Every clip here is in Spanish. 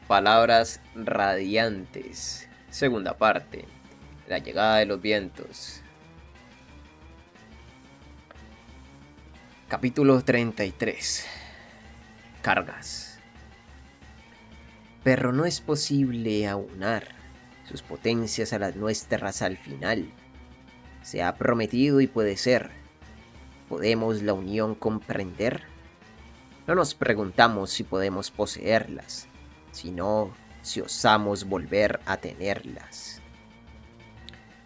Palabras radiantes. Segunda parte. La llegada de los vientos. Capítulo 33. Cargas. Pero no es posible aunar sus potencias a las nuestras al final. Se ha prometido y puede ser. ¿Podemos la unión comprender? No nos preguntamos si podemos poseerlas, sino si osamos volver a tenerlas.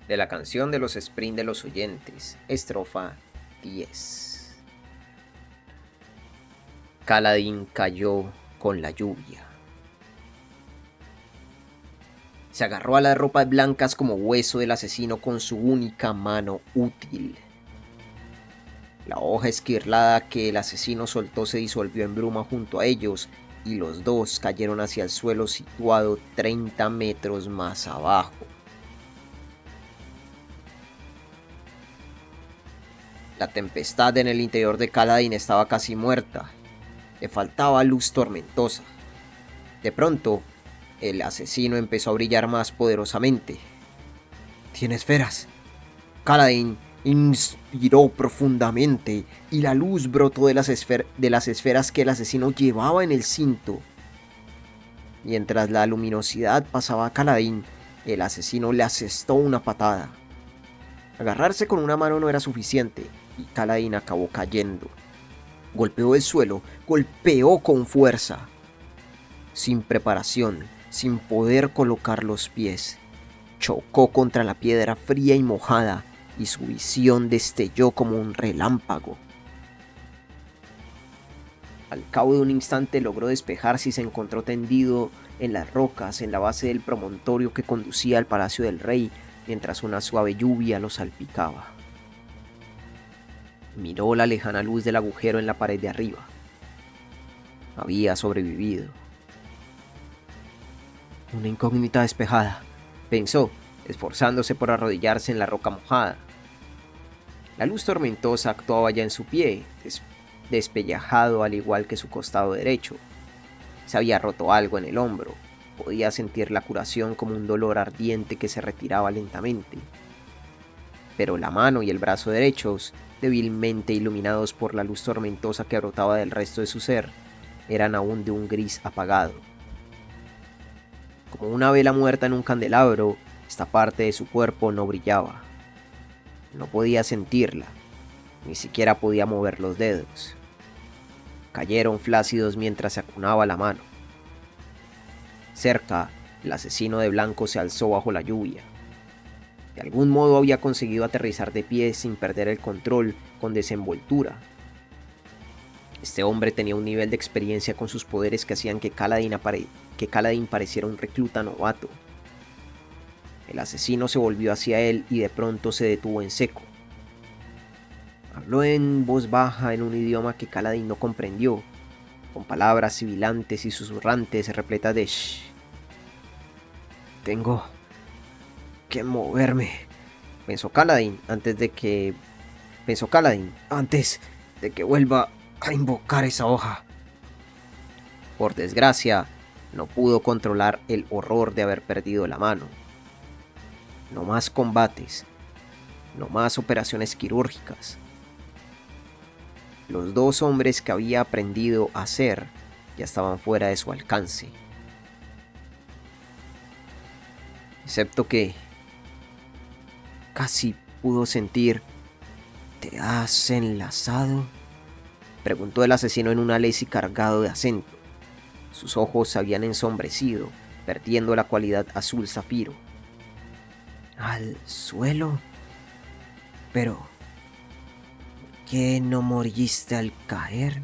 De la canción de los Sprint de los oyentes, estrofa 10. Kaladin cayó con la lluvia. Se agarró a las ropas blancas como hueso del asesino con su única mano útil. La hoja esquirlada que el asesino soltó se disolvió en bruma junto a ellos y los dos cayeron hacia el suelo situado 30 metros más abajo. La tempestad en el interior de Kaladin estaba casi muerta. Le faltaba luz tormentosa. De pronto, el asesino empezó a brillar más poderosamente. «Tiene esferas». Kaladin inspiró profundamente y la luz brotó de las esferas que el asesino llevaba en el cinto. Mientras la luminosidad pasaba a Kaladin, el asesino le asestó una patada. Agarrarse con una mano no era suficiente y Kaladin acabó cayendo. Golpeó el suelo, golpeó con fuerza. Sin preparación, sin poder colocar los pies, chocó contra la piedra fría y mojada y su visión destelló como un relámpago. Al cabo de un instante logró despejarse y se encontró tendido en las rocas en la base del promontorio que conducía al palacio del rey, mientras una suave lluvia lo salpicaba. Miró la lejana luz del agujero en la pared de arriba. Había sobrevivido. Una incógnita despejada, pensó, esforzándose por arrodillarse en la roca mojada. La luz tormentosa actuaba ya en su pie, despellejado al igual que su costado derecho. Se había roto algo en el hombro. Podía sentir la curación como un dolor ardiente que se retiraba lentamente. Pero la mano y el brazo derechos, débilmente iluminados por la luz tormentosa que brotaba del resto de su ser, eran aún de un gris apagado. Como una vela muerta en un candelabro, esta parte de su cuerpo no brillaba. No podía sentirla, ni siquiera podía mover los dedos. Cayeron flácidos mientras se acunaba la mano. Cerca, el asesino de blanco se alzó bajo la lluvia. De algún modo había conseguido aterrizar de pie sin perder el control, con desenvoltura. Este hombre tenía un nivel de experiencia con sus poderes que hacían que Kaladin pareciera un recluta novato. El asesino se volvió hacia él y de pronto se detuvo en seco. Habló en voz baja en un idioma que Kaladin no comprendió, con palabras sibilantes y susurrantes repletas de shh. «Tengo que moverme», pensó Kaladin antes de que vuelva a invocar esa hoja. Por desgracia, no pudo controlar el horror de haber perdido la mano. No más combates, no más operaciones quirúrgicas. Los dos hombres que había aprendido a hacer ya estaban fuera de su alcance. Excepto que casi pudo sentir. «¿Te has enlazado?», preguntó el asesino en un alesi cargado de acento. Sus ojos se habían ensombrecido, perdiendo la cualidad azul zafiro. «¿Al suelo? Pero ¿por qué no moriste al caer?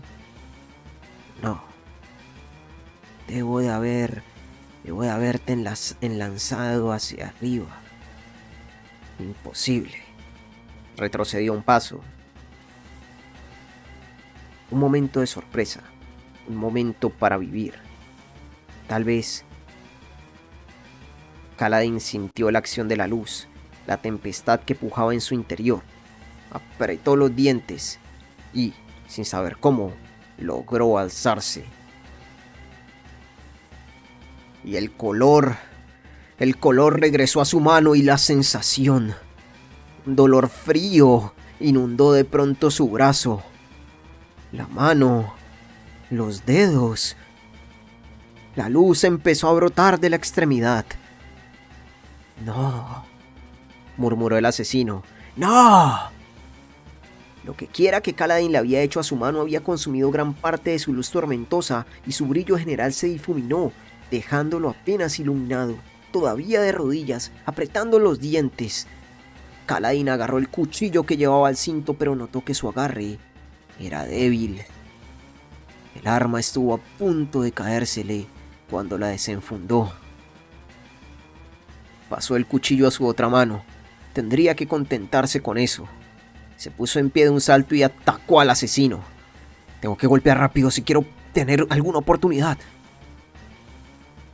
No. Debo de haberte enlazado hacia arriba. Imposible». Retrocedió un paso. Un momento de sorpresa, un momento para vivir. Tal vez. Kaladin sintió la acción de la luz, la tempestad que pujaba en su interior. Apretó los dientes y, sin saber cómo, logró alzarse. y el color regresó a su mano y la sensación. Un dolor frío inundó de pronto su brazo, la mano, los dedos. La luz empezó a brotar de la extremidad. «No», murmuró el asesino. «¡No!». Lo que quiera que Kaladin le había hecho a su mano había consumido gran parte de su luz tormentosa y su brillo general se difuminó, dejándolo apenas iluminado, todavía de rodillas, apretando los dientes. Kaladin agarró el cuchillo que llevaba al cinto, pero notó que su agarre era débil. El arma estuvo a punto de caérsele cuando la desenfundó. Pasó el cuchillo a su otra mano. Tendría que contentarse con eso. Se puso en pie de un salto y atacó al asesino. «Tengo que golpear rápido si quiero tener alguna oportunidad».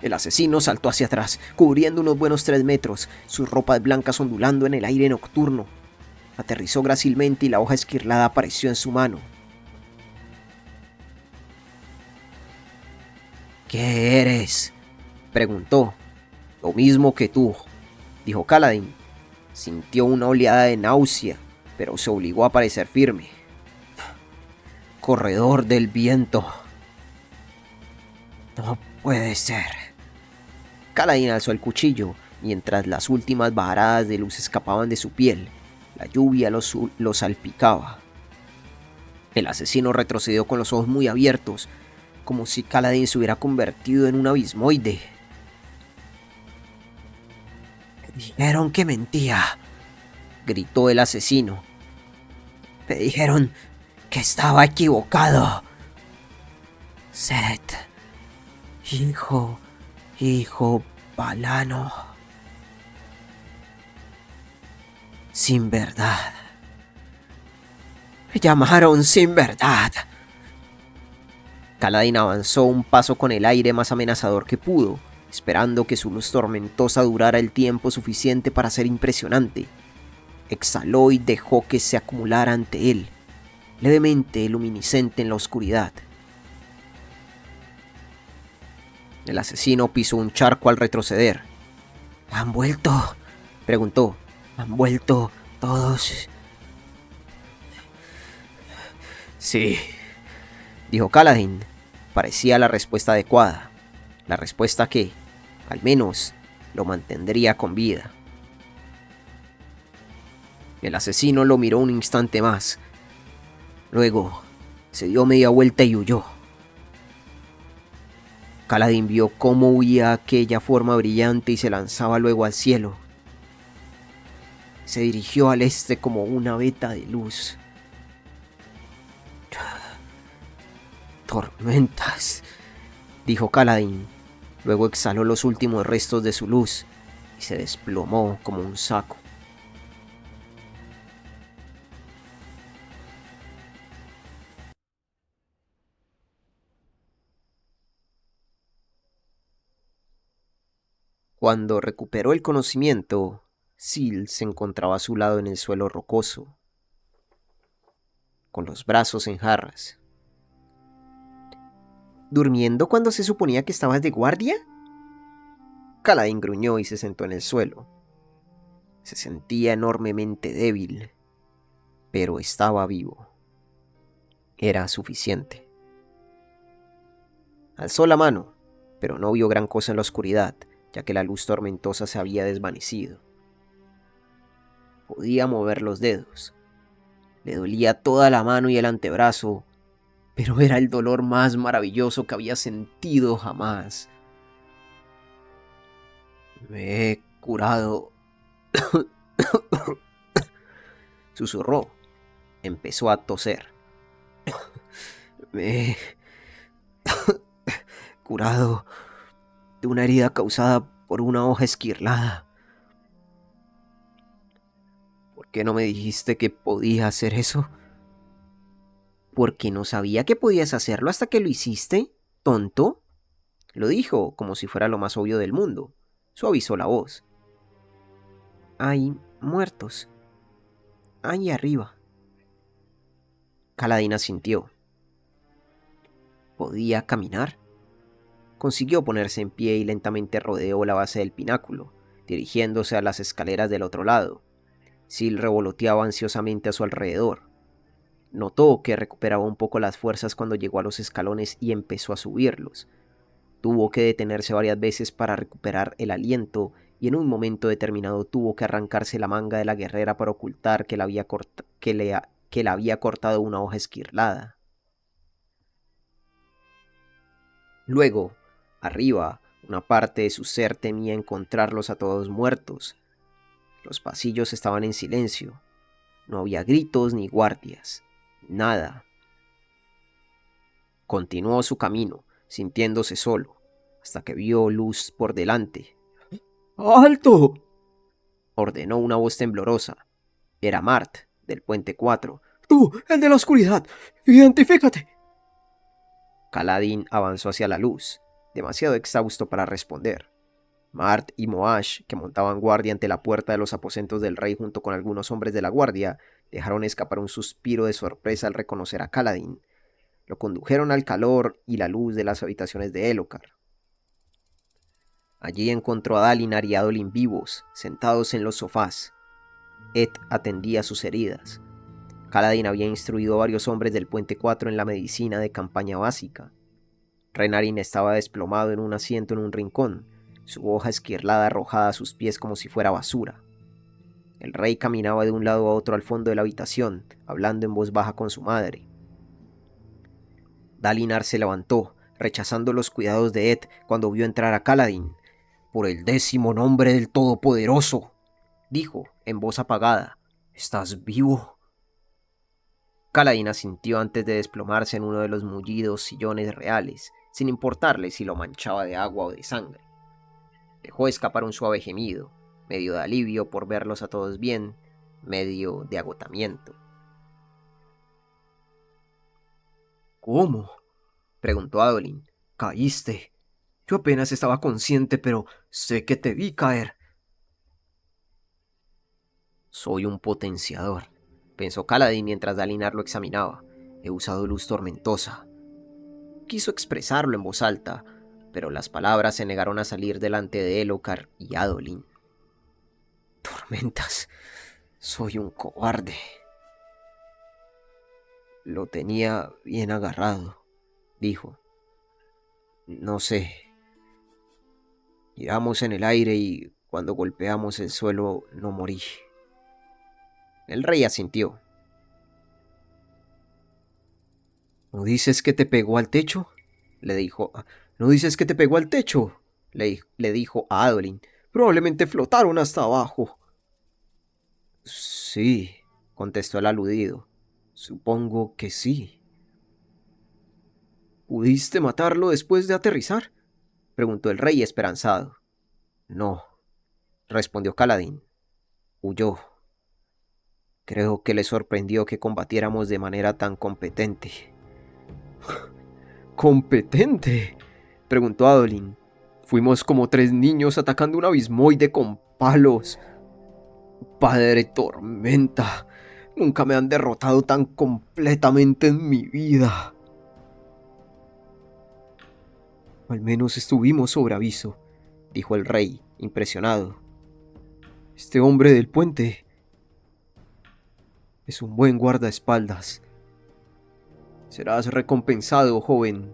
El asesino saltó hacia atrás, cubriendo unos buenos 3 metros, sus ropas blancas ondulando en el aire nocturno. Aterrizó grácilmente y la hoja esquirlada apareció en su mano. «¿Qué eres?», preguntó. «Lo mismo que tú», dijo Kaladin. Sintió una oleada de náusea, pero se obligó a parecer firme. «Corredor del viento». «No puede ser». Kaladin alzó el cuchillo, mientras las últimas varadas de luz escapaban de su piel. La lluvia lo salpicaba. El asesino retrocedió con los ojos muy abiertos, como si Kaladin se hubiera convertido en un abismoide. «Me dijeron que mentía», gritó el asesino. «Me dijeron que estaba equivocado. Seth, hijo Balano. Sin verdad. Me llamaron sin verdad». Kaladin avanzó un paso con el aire más amenazador que pudo, esperando que su luz tormentosa durara el tiempo suficiente para ser impresionante. Exhaló y dejó que se acumulara ante él, levemente luminiscente en la oscuridad. El asesino pisó un charco al retroceder. «¿Han vuelto?», preguntó. «¿Han vuelto todos?». «Sí», dijo Kaladin. Parecía la respuesta adecuada, la respuesta que, al menos, lo mantendría con vida. El asesino lo miró un instante más. Luego, se dio media vuelta y huyó. Kaladin vio cómo huía aquella forma brillante y se lanzaba luego al cielo. Se dirigió al este como una veta de luz. «Tormentas», dijo Kaladin. Luego exhaló los últimos restos de su luz y se desplomó como un saco. Cuando recuperó el conocimiento, Sil se encontraba a su lado en el suelo rocoso, con los brazos en jarras. «¿Durmiendo cuando se suponía que estabas de guardia?». Kaladin gruñó y se sentó en el suelo. Se sentía enormemente débil, pero estaba vivo. Era suficiente. Alzó la mano, pero no vio gran cosa en la oscuridad, ya que la luz tormentosa se había desvanecido. Podía mover los dedos. Le dolía toda la mano y el antebrazo, pero era el dolor más maravilloso que había sentido jamás. «Me he curado», susurró. Empezó a toser. «Me he curado de una herida causada por una hoja esquirlada». «¿Por qué no me dijiste que podía hacer eso?». «Porque no sabía que podías hacerlo hasta que lo hiciste, tonto». Lo dijo como si fuera lo más obvio del mundo. Suavizó la voz. «Hay muertos ahí arriba». Kaladin asintió. ¿Podía caminar? Consiguió ponerse en pie y lentamente rodeó la base del pináculo, dirigiéndose a las escaleras del otro lado. Sil revoloteaba ansiosamente a su alrededor. Notó que recuperaba un poco las fuerzas cuando llegó a los escalones y empezó a subirlos. Tuvo que detenerse varias veces para recuperar el aliento y en un momento determinado tuvo que arrancarse la manga de la guerrera para ocultar que la había cortado una hoja esquirlada. Luego, arriba, una parte de su ser temía encontrarlos a todos muertos. Los pasillos estaban en silencio. No había gritos ni guardias. Nada. Continuó su camino, sintiéndose solo, hasta que vio luz por delante. ¡Alto! Ordenó una voz temblorosa. Era Mart, del Puente 4. ¡Tú, el de la oscuridad! ¡Identifícate! Kaladin avanzó hacia la luz, demasiado exhausto para responder. Mart y Moash, que montaban guardia ante la puerta de los aposentos del rey junto con algunos hombres de la guardia, dejaron escapar un suspiro de sorpresa al reconocer a Kaladin. Lo condujeron al calor y la luz de las habitaciones de Elhokar. Allí encontró a Dalinar y Adolin vivos, sentados en los sofás. Ed atendía sus heridas. Kaladin había instruido a varios hombres del Puente 4 en la medicina de campaña básica. Renarin estaba desplomado en un asiento en un rincón, su hoja esquirlada arrojada a sus pies como si fuera basura. El rey caminaba de un lado a otro al fondo de la habitación, hablando en voz baja con su madre. Dalinar se levantó, rechazando los cuidados de Ed cuando vio entrar a Kaladin. «Por el 10º nombre del Todopoderoso», dijo, en voz apagada, «¿estás vivo?» Kaladin asintió antes de desplomarse en uno de los mullidos sillones reales, sin importarle si lo manchaba de agua o de sangre. Dejó escapar un suave gemido, medio de alivio por verlos a todos bien, medio de agotamiento. ¿Cómo?, preguntó Adolin. «Caíste. Yo apenas estaba consciente, pero sé que te vi caer». «Soy un potenciador», pensó Kaladin mientras Dalinar lo examinaba. «He usado luz tormentosa». Quiso expresarlo en voz alta, pero las palabras se negaron a salir delante de Elhokar y Adolin. «Tormentas. Soy un cobarde». «Lo tenía bien agarrado», dijo. «No sé. Giramos en el aire y cuando golpeamos el suelo no morí». El rey asintió. ¿No dices que te pegó al techo?, le dijo. ¿No dices que te pegó al techo?, le dijo a Adolin. «Probablemente flotaron hasta abajo». «Sí», contestó el aludido. «Supongo que sí». «¿Pudiste matarlo después de aterrizar?», preguntó el rey esperanzado. «No», respondió Kaladin. «Huyó. Creo que le sorprendió que combatiéramos de manera tan competente». «¿Competente?», preguntó Adolin. «Fuimos como 3 niños atacando un abismoide con palos. Padre Tormenta, nunca me han derrotado tan completamente en mi vida». «Al menos estuvimos sobre aviso», dijo el rey, impresionado. «Este hombre del puente es un buen guardaespaldas. Serás recompensado, joven».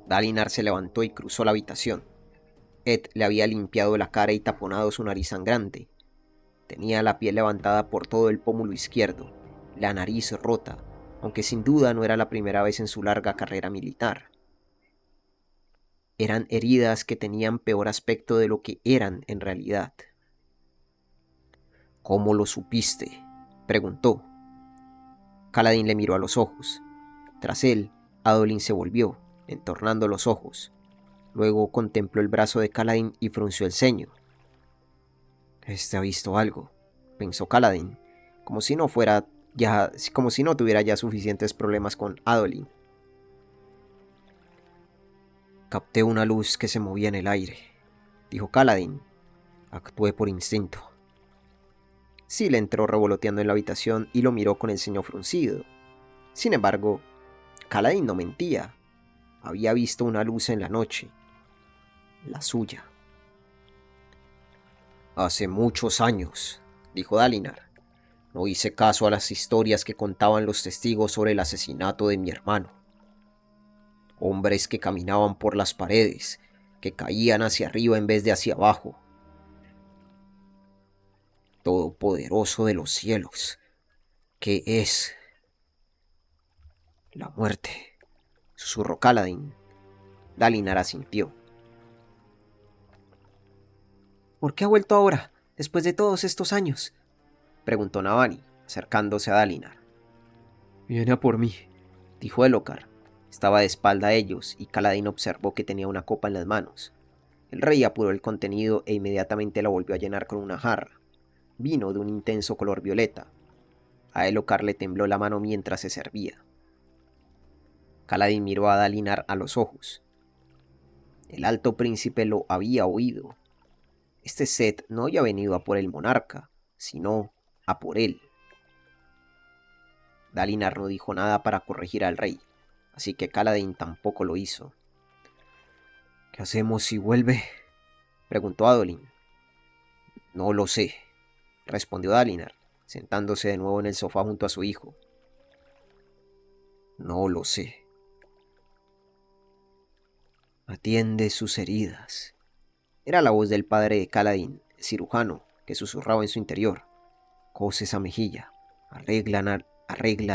Dalinar se levantó y cruzó la habitación. Ed le había limpiado la cara y taponado su nariz sangrante. Tenía la piel levantada por todo el pómulo izquierdo, la nariz rota, aunque sin duda no era la primera vez en su larga carrera militar. Eran heridas que tenían peor aspecto de lo que eran en realidad. «¿Cómo lo supiste?», preguntó. Kaladin le miró a los ojos. Tras él, Adolin se volvió, entornando los ojos. Luego contempló el brazo de Kaladin y frunció el ceño. «Este ha visto algo», pensó Kaladin, como si no tuviera ya suficientes problemas con Adolin. «Capté una luz que se movía en el aire», dijo Kaladin. «Actué por instinto». Sil entró revoloteando en la habitación y lo miró con el ceño fruncido. Sin embargo, Kaladin no mentía. había visto una luz en la noche, la suya. Hace muchos años, dijo Dalinar, no hice caso a las historias que contaban los testigos sobre el asesinato de mi hermano. Hombres que caminaban por las paredes, que caían hacia arriba en vez de hacia abajo. Todopoderoso de los cielos, ¿qué es? La muerte, susurró Kaladin. Dalinar asintió. ¿Por qué ha vuelto ahora, después de todos estos años?, preguntó Navani, acercándose a Dalinar. Viene a por mí, dijo Elhokar. Estaba de espalda a ellos y Kaladin observó que tenía una copa en las manos. El rey apuró el contenido e inmediatamente la volvió a llenar con una jarra. Vino de un intenso color violeta. A Elhokar le tembló la mano mientras se servía. Kaladin miró a Dalinar a los ojos. El alto príncipe lo había oído. Este Set no había venido a por el monarca, sino a por él. Dalinar no dijo nada para corregir al rey, así que Kaladin tampoco lo hizo. ¿Qué hacemos si vuelve?, preguntó Adolin. No lo sé, respondió Dalinar, sentándose de nuevo en el sofá junto a su hijo. No lo sé. Atiende sus heridas. Era la voz del padre de Kaladin, el cirujano, que susurraba en su interior. Cose esa mejilla, arregla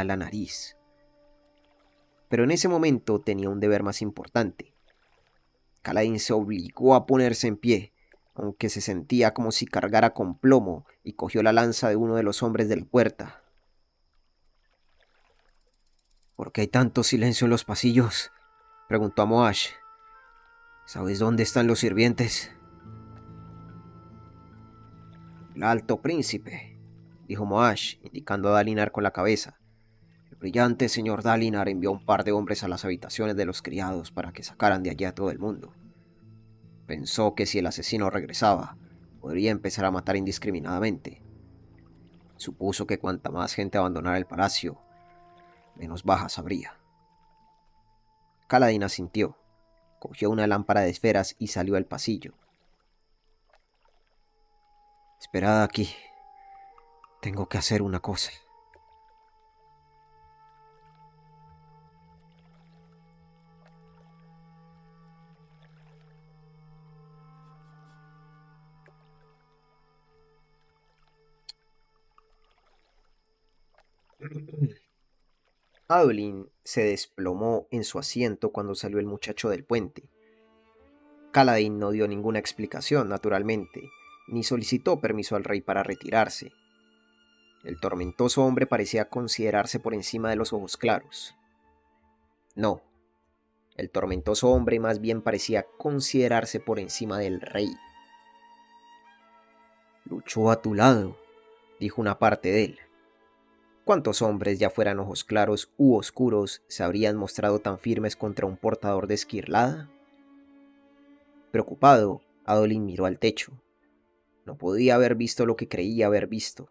la nariz. Pero en ese momento tenía un deber más importante. Kaladin se obligó a ponerse en pie, aunque se sentía como si cargara con plomo, y cogió la lanza de uno de los hombres de la puerta. ¿Por qué hay tanto silencio en los pasillos?, preguntó a Moash. ¿Sabes dónde están los sirvientes? El alto príncipe, dijo Moash, indicando a Dalinar con la cabeza. El brillante señor Dalinar envió un par de hombres a las habitaciones de los criados para que sacaran de allí a todo el mundo. Pensó que si el asesino regresaba, podría empezar a matar indiscriminadamente. Supuso que cuanta más gente abandonara el palacio, menos bajas habría. Kaladin asintió, cogió una lámpara de esferas y salió al pasillo. Esperad aquí. Tengo que hacer una cosa. Adolin se desplomó en su asiento cuando salió el muchacho del puente. Kaladin no dio ninguna explicación, naturalmente, ni solicitó permiso al rey para retirarse. El tormentoso hombre parecía considerarse por encima de los ojos claros. No, el tormentoso hombre más bien parecía considerarse por encima del rey. Luchó a tu lado, dijo una parte de él. ¿Cuántos hombres, ya fueran ojos claros u oscuros, se habrían mostrado tan firmes contra un portador de esquirlada? Preocupado, Adolin miró al techo. No podía haber visto lo que creía haber visto.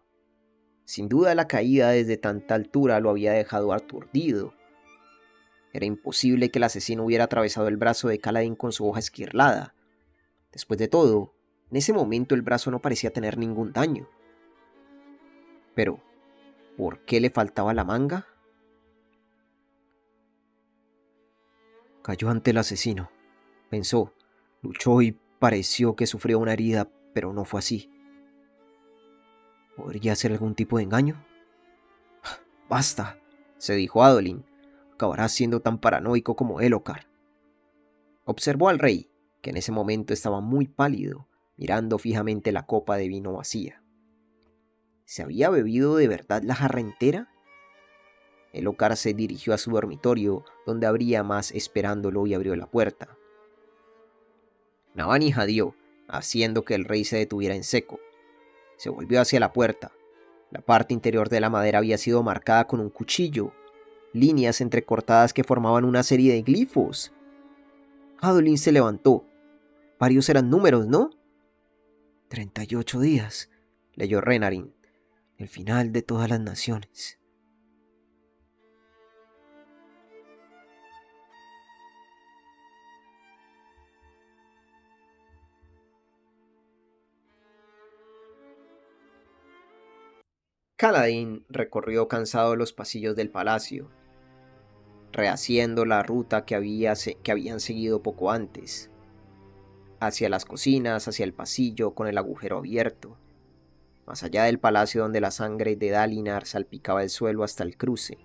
Sin duda la caída desde tanta altura lo había dejado aturdido. Era imposible que el asesino hubiera atravesado el brazo de Kaladin con su hoja esquirlada. Después de todo, en ese momento el brazo no parecía tener ningún daño. Pero, ¿por qué le faltaba la manga? Cayó ante el asesino, pensó. Luchó y pareció que sufrió una herida, pero no fue así. ¿Podría ser algún tipo de engaño? Basta, se dijo Adolin. Acabarás siendo tan paranoico como Elhokar. Observó al rey, que en ese momento estaba muy pálido, mirando fijamente la copa de vino vacía. ¿Se había bebido de verdad la jarra entera? Elhokar se dirigió a su dormitorio, donde habría más esperándolo, y abrió la puerta. Navani jadeó, haciendo que el rey se detuviera en seco. Se volvió hacia la puerta. La parte interior de la madera había sido marcada con un cuchillo, líneas entrecortadas que formaban una serie de glifos. Adolin se levantó. Varios eran números, ¿no? 38 días, leyó Renarin. El final de todas las naciones. Kaladin recorrió cansado los pasillos del palacio, rehaciendo la ruta que habían seguido poco antes, hacia las cocinas, hacia el pasillo con el agujero abierto, más allá del palacio donde la sangre de Dalinar salpicaba el suelo hasta el cruce,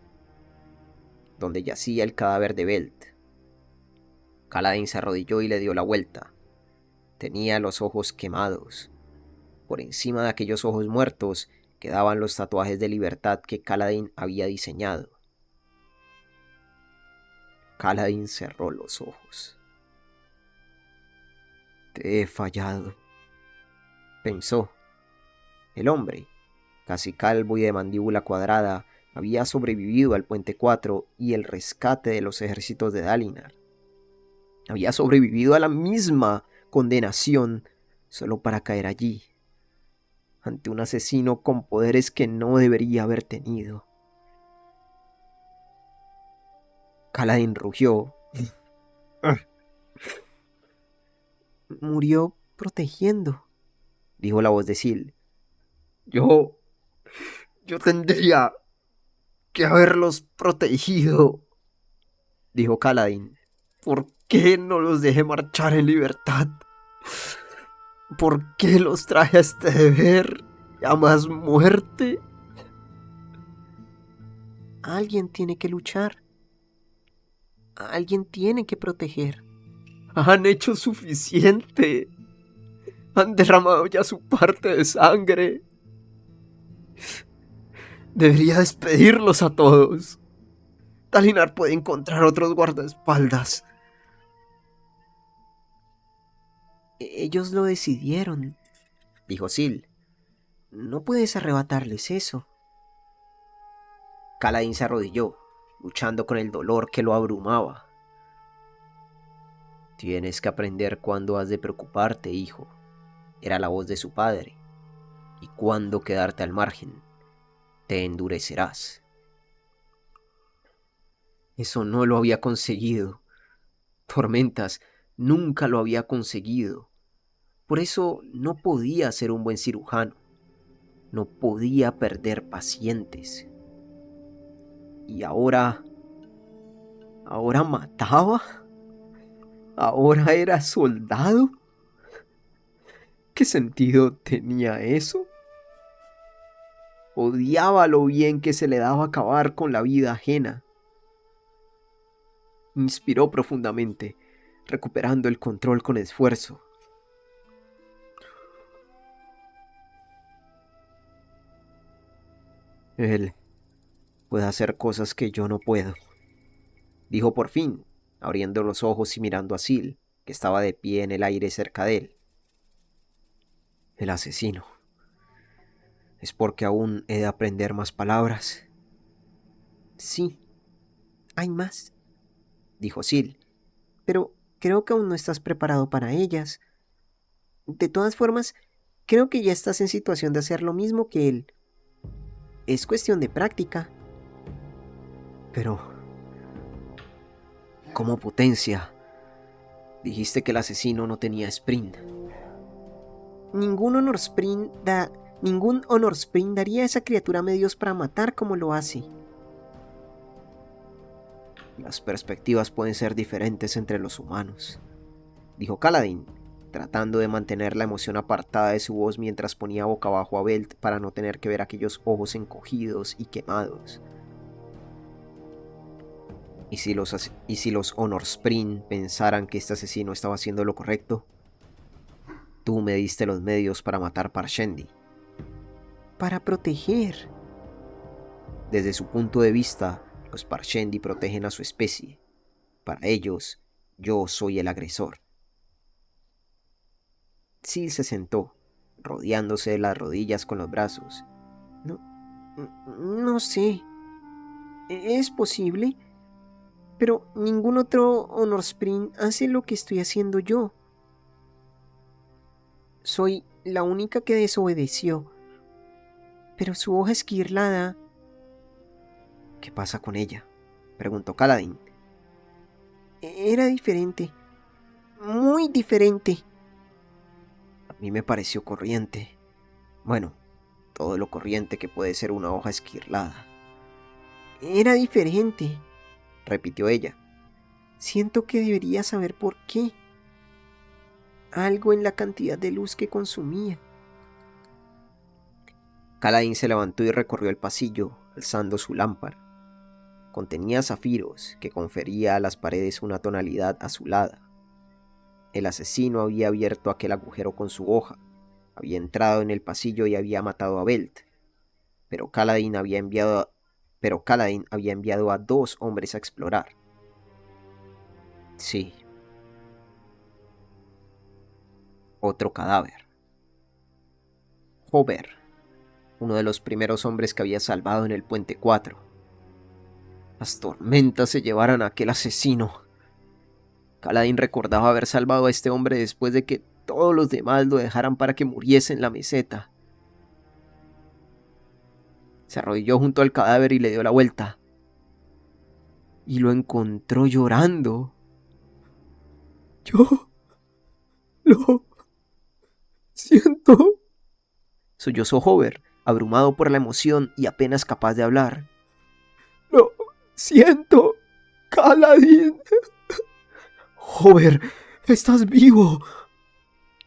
donde yacía el cadáver de Belt. Kaladin se arrodilló y le dio la vuelta. Tenía los ojos quemados. Por encima de aquellos ojos muertos quedaban los tatuajes de libertad que Kaladin había diseñado. Kaladin cerró los ojos. Te he fallado, pensó. El hombre, casi calvo y de mandíbula cuadrada, había sobrevivido al Puente 4 y el rescate de los ejércitos de Dalinar. Había sobrevivido a la misma condenación solo para caer allí, ante un asesino con poderes que no debería haber tenido. Kaladin rugió. Murió protegiendo, dijo la voz de Sil. Yo tendría que haberlos protegido, dijo Kaladin. ¿Por qué no los dejé marchar en libertad? ¿Por qué los traje a este deber y a más muerte? Alguien tiene que luchar. Alguien tiene que proteger. Han hecho suficiente. Han derramado ya su parte de sangre. Debería despedirlos a todos. Dalinar puede encontrar otros guardaespaldas. Ellos lo decidieron, dijo Sil. No puedes arrebatarles eso. Kaladin se arrodilló, luchando con el dolor que lo abrumaba. Tienes que aprender cuándo has de preocuparte, hijo. Era la voz de su padre. Y cuándo quedarte al margen. Te endurecerás. Eso no lo había conseguido. Tormentas nunca lo había conseguido. Por eso no podía ser un buen cirujano. No podía perder pacientes. Y ahora mataba. Ahora era soldado. ¿Qué sentido tenía eso? Odiaba lo bien que se le daba acabar con la vida ajena. Inspiró profundamente, recuperando el control con esfuerzo. Él puede hacer cosas que yo no puedo, dijo por fin, abriendo los ojos y mirando a Sil, que estaba de pie en el aire cerca de él. El asesino. ¿Es porque aún he de aprender más palabras? Sí, hay más, dijo Sil, pero creo que aún no estás preparado para ellas. De todas formas, creo que ya estás en situación de hacer lo mismo que él. Es cuestión de práctica. Pero, ¿cómo potencia? Dijiste que el asesino no tenía sprint. Ningún honor sprint daría a esa criatura medios para matar como lo hace. Las perspectivas pueden ser diferentes entre los humanos, dijo Kaladin, tratando de mantener la emoción apartada de su voz mientras ponía boca abajo a Belt para no tener que ver aquellos ojos encogidos y quemados. ¿Y si los Honor Spring pensaran que este asesino estaba haciendo lo correcto? Tú me diste los medios para matar Parshendi. Para proteger. Desde su punto de vista, los Parshendi protegen a su especie. Para ellos, yo soy el agresor. Sil se sentó, rodeándose de las rodillas con los brazos. No sé. Es posible. Pero ningún otro Honor Spring hace lo que estoy haciendo yo. Soy la única que desobedeció. Pero su hoja esquirlada... ¿Qué pasa con ella?, preguntó Kaladin. Era diferente. Muy diferente. A mí me pareció corriente. Bueno, todo lo corriente que puede ser una hoja esquirlada. Era diferente, Repitió ella. siento que debería saber por qué. Algo en la cantidad de luz que consumía. Kaladin se levantó y recorrió el pasillo, alzando su lámpara. Contenía zafiros que confería a las paredes una tonalidad azulada. El asesino había abierto aquel agujero con su hoja, había entrado en el pasillo y había matado a Belt. Pero Kaladin había enviado a 2 hombres a explorar. Sí. Otro cadáver. Hover, uno de los primeros hombres que había salvado en el Puente 4. Las tormentas se llevaran a aquel asesino. Kaladin recordaba haber salvado a este hombre después de que todos los demás lo dejaran para que muriese en la meseta. Se arrodilló junto al cadáver y le dio la vuelta. Y lo encontró llorando. Yo lo siento. Sollozó Hover, abrumado por la emoción y apenas capaz de hablar. Lo siento, Kaladin. Hover, Estás vivo.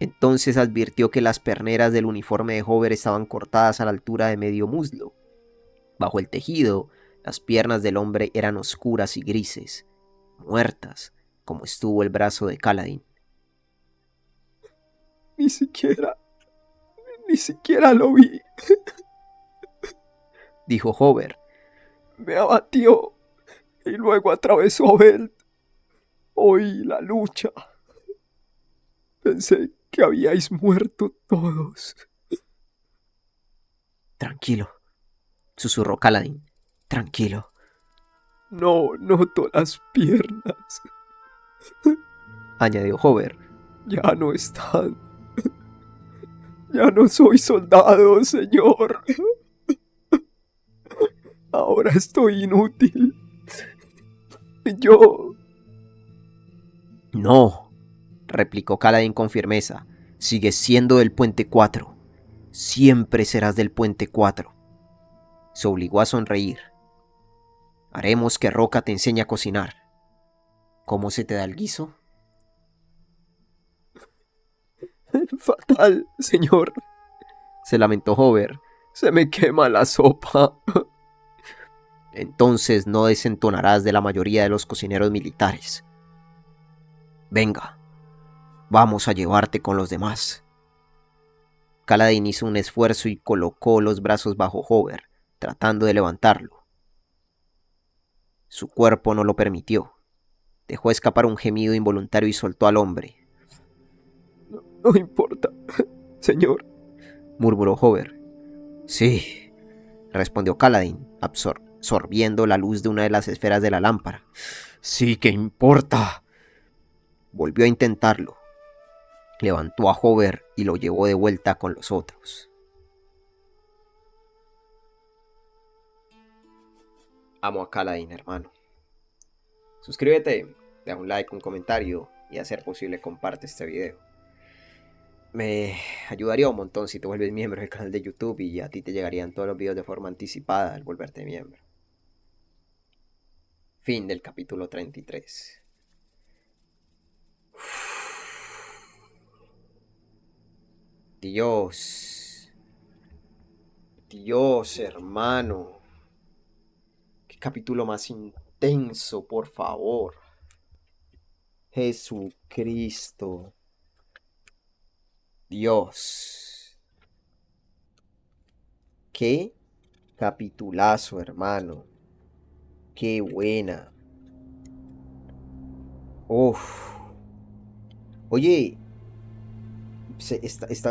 entonces advirtió que las perneras del uniforme de Hover estaban cortadas a la altura de medio muslo. Bajo el tejido, las piernas del hombre eran oscuras y grises, muertas, como estuvo el brazo de Kaladin. Ni siquiera lo vi. Dijo Hover. Me abatió y luego atravesó a Belt. Oí la lucha. Pensé que habíais muerto todos. Tranquilo, susurró Kaladin. Tranquilo. No noto las piernas. Añadió Hover. Ya no están. Ya no soy soldado, señor. Ahora estoy inútil. Yo... No, replicó Kaladin con firmeza. Sigues siendo del Puente 4. Siempre serás del Puente 4. Se obligó a sonreír. Haremos que Roca te enseñe a cocinar. ¿Cómo se te da el guiso? Fatal, señor. Se lamentó Hover. Se me quema la sopa. Entonces no desentonarás de la mayoría de los cocineros militares. Venga, vamos a llevarte con los demás. Kaladin hizo un esfuerzo y colocó los brazos bajo Hover, tratando de levantarlo. Su cuerpo no lo permitió. Dejó escapar un gemido involuntario y soltó al hombre. No importa, señor, murmuró Hover. Sí, respondió Kaladin, absorbiendo la luz de una de las esferas de la lámpara. Sí que importa. Volvió a intentarlo. Levantó a Hover y lo llevó de vuelta con los otros. Amo a Kaladin, hermano. Suscríbete, deja un like, un comentario y a ser posible comparte este video. Me ayudaría un montón si te vuelves miembro del canal de YouTube y a ti te llegarían todos los videos de forma anticipada al volverte miembro. Fin del capítulo 33. Dios, hermano. Qué capítulo más intenso, por favor. Jesucristo. Dios. Qué capitulazo, hermano. Qué buena. Uf. Oye,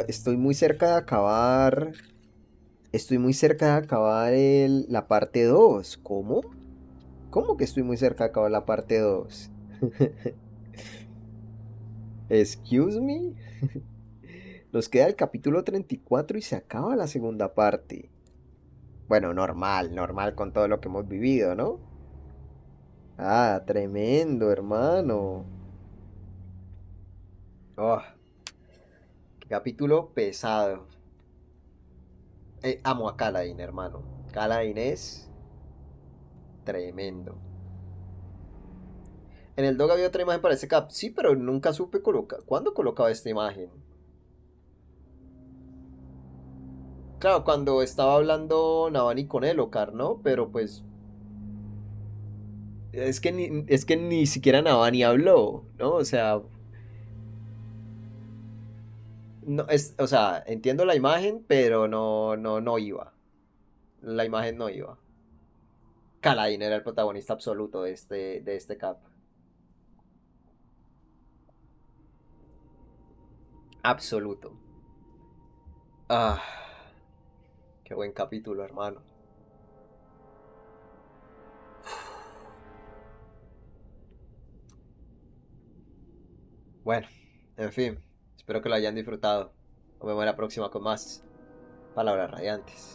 estoy muy cerca de acabar. Estoy muy cerca de acabar la parte 2. ¿Cómo? ¿Cómo que estoy muy cerca de acabar la parte 2? Excuse me. Nos queda el capítulo 34 y se acaba la segunda parte. Bueno, normal con todo lo que hemos vivido, ¿no? Ah, tremendo, hermano. Oh, qué capítulo pesado. Amo a Kaladin, hermano. Kaladin es tremendo. En el dog había otra imagen para ese cap. Sí, pero nunca supe colocar. ¿Cuándo colocaba esta imagen? Claro, cuando estaba hablando Navani con Elokar, ¿no? Pero pues. Es que ni siquiera Navani habló, ¿no? O sea. No, o sea, entiendo la imagen, pero no iba. La imagen no iba. Kaladin era el protagonista absoluto de este cap. Absoluto. Ah, qué buen capítulo, hermano. Bueno, en fin, espero que lo hayan disfrutado. Nos vemos la próxima con más palabras radiantes.